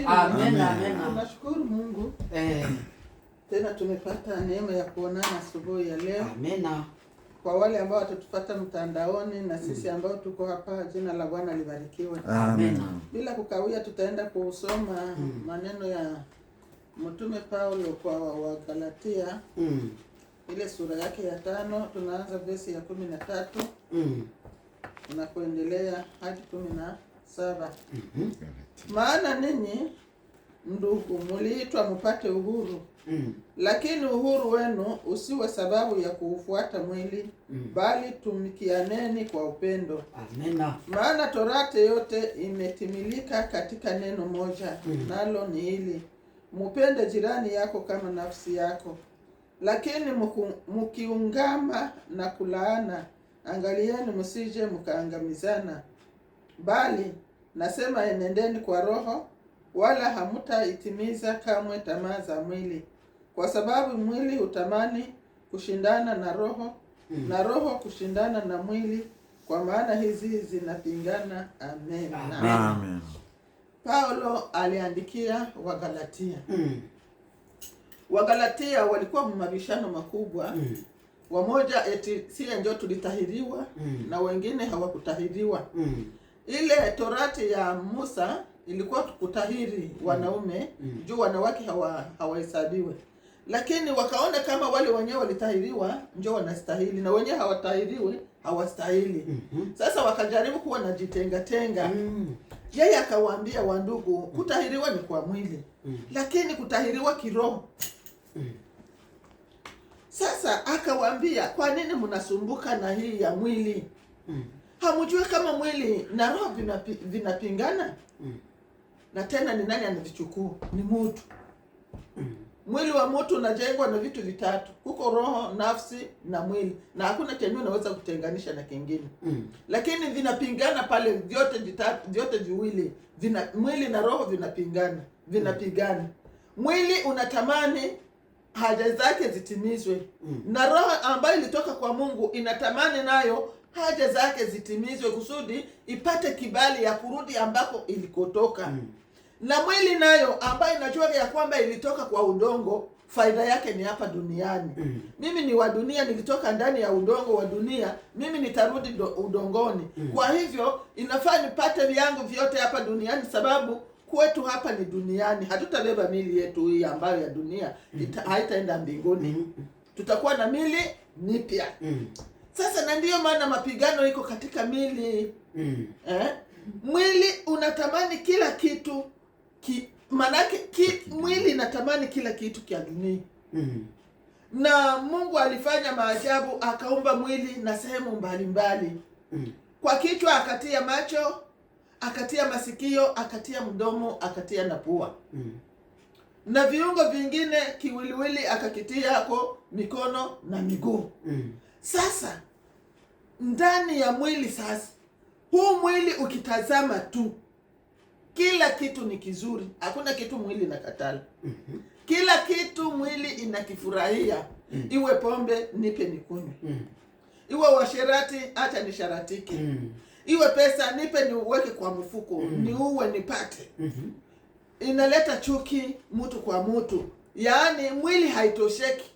asifiwe. Amen, amen. Tunashukuru Mungu. Tena tumepata neema ya kuonana asubuhi ya leo. Amen. Kwa wale ambao watatufuata mtandaoni na sisi ambao tuko hapa, jina la Bwana libarikiwe. Amen. Bila kukawia, tutaenda kusoma maneno ya Mtume Paulo kwa Wagalatia. Ile sura yake ya 5, tunaanza verse ya 13. Na kuendelea hadi 17. Maana ninyi ndugu, mliitwa mpate uhuru. Lakini uhuru wenu usiwe sababu ya kuufuata mwili, bali tumikianeni kwa upendo. Amen. Maana torati yote imetimilika katika neno moja, nalo ni hili: mupende jirani yako kama nafsi yako. Lakini mkiungama na kulaana, angalieni msije mkaangamizana. Bali nasema enendeni kwa Roho, wala hamtaitimiza kamwe tamaa za mwili. Kwa sababu mwili hutamani kushindana na Roho, na Roho kushindana na mwili, kwa maana hizi zinapingana. Amen. Amen. Paulo aliandikia Wagalatia. Wagalatia walikuwa mabishano makubwa. Wamoja eti sie ndio tulitahiriwa, na wengine hawakutahiriwa. Ile torati ya Musa ilikuwa kutahiri wanaume, juu wanawake hawahesabiwe. Lakini wakaona kama wale wenyewe walitahiriwa ndio wanastahili, na wenyewe hawatahiriwe hawastahili. Sasa wakajaribu kuwa na jitenga. Yeye akawaambia, wandugu, kutahiriwa ni kwa mwili, lakini kutahiriwa kiroho. Sasa akawaambia, kwa nini mnasumbuka na hii ya mwili? Hamjui kama mwili na roho vinapingana? Na tena ni nani anavichukua? Ni mtu. Mwili wa mtu unajengwa na vitu vitatu: huko roho, nafsi na mwili, na hakuna chenye unaweza kutenganisha na kingine. Lakini vinapingana pale, vyote vitatu, vyote viwili, mwili na roho vinapigana. Mwili unatamani haja zake zitimizwe, na roho ambayo ilitoka kwa Mungu inatamani nayo haja zake zitimizwe, kusudi ipate kibali ya kurudi ambako ilikotoka. Na mwili nayo ambayo inajua ya kwamba ilitoka kwa udongo, faida yake ni hapa duniani. Mimi ni wa dunia, nilitoka ndani ya udongo wa dunia, mimi nitarudi udongoni. Kwa hivyo inafaa nipate vyangu vyote hapa duniani, sababu kwetu hapa ni duniani. Hatutabeba mili yetu hii ambayo ya dunia haitaenda mbinguni. Tutakuwa na mili mipya. Sasa na ndiyo maana mapigano iko katika mili. Mwili unatamani kila kitu manake mwili inatamani kila kitu kia dunia. Na Mungu alifanya maajabu, akaumba mwili na sehemu mbalimbali. Kwa kichwa akatia macho, akatia masikio, akatia mdomo, akatia na pua. Na viungo vingine kiwiliwili akakitia hapo mikono na miguu. Sasa ndani ya mwili, sasa huu mwili ukitazama tu, kila kitu ni kizuri, hakuna kitu mwili inakatala. Kila kitu mwili inakifurahia. Iwe pombe, nipe nikunywe. Iwe washerati, acha nisharatike. Iwe pesa, nipe niweke kwa mfuko, niuwe nipate. Inaleta chuki mtu kwa mtu, yaani mwili haitosheki.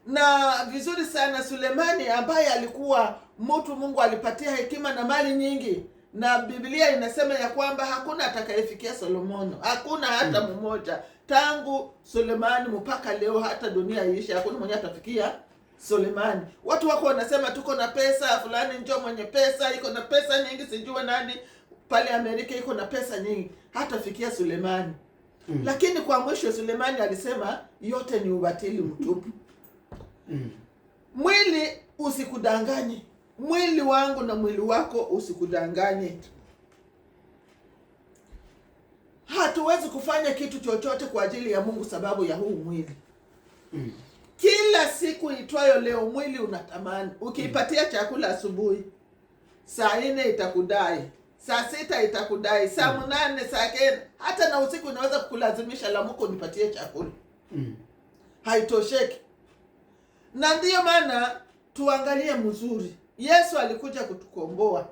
Na vizuri sana Sulemani, ambaye alikuwa mtu Mungu alipatia hekima na mali nyingi, na Biblia inasema ya kwamba hakuna atakayefikia Solomoni, hakuna hata mmoja. Tangu Sulemani mpaka leo, hata dunia iishe, hakuna mmoja atafikia Sulemani. Watu wako wanasema tuko na pesa, fulani njoo mwenye pesa, iko na pesa nyingi, sijue nani pale Amerika iko na pesa nyingi, hatafikia Sulemani. Lakini kwa mwisho Sulemani alisema yote ni ubatili mtupu. Mwili usikudanganye. Mwili wangu na mwili wako usikudanganye. Hatuwezi kufanya kitu chochote kwa ajili ya Mungu sababu ya huu mwili. Kila siku itwayo leo mwili unatamani. Ukiipatia chakula asubuhi, saa 4 itakudai, saa 6 itakudai, saa 8, saa 9, hata na usiku inaweza kukulazimisha lamuko nipatie chakula. Haitosheki. Na ndiyo maana tuangalie mzuri. Yesu alikuja kutukomboa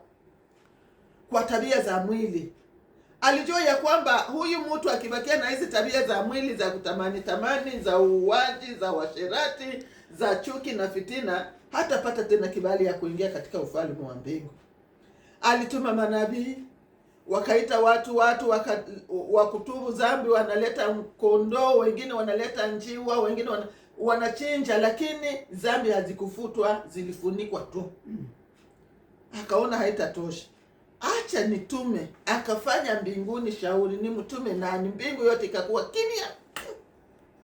kwa tabia za mwili. Alijua ya kwamba huyu mtu akibakia na hizi tabia za mwili za kutamani tamani, za uuaji, za washerati, za chuki na fitina, hatapata tena kibali ya kuingia katika ufalme wa mbingu. Alituma manabii, wakaita watu wakutubu dhambi, wanaleta kondoo, wengine wanaleta njiwa, wengine wanachinja, lakini dhambi hazikufutwa, zilifunikwa tu. Akaona haitatosha, acha nitume. Akafanya mbinguni shauri, ni mtume nani? Mbingu yote ikakuwa kimya.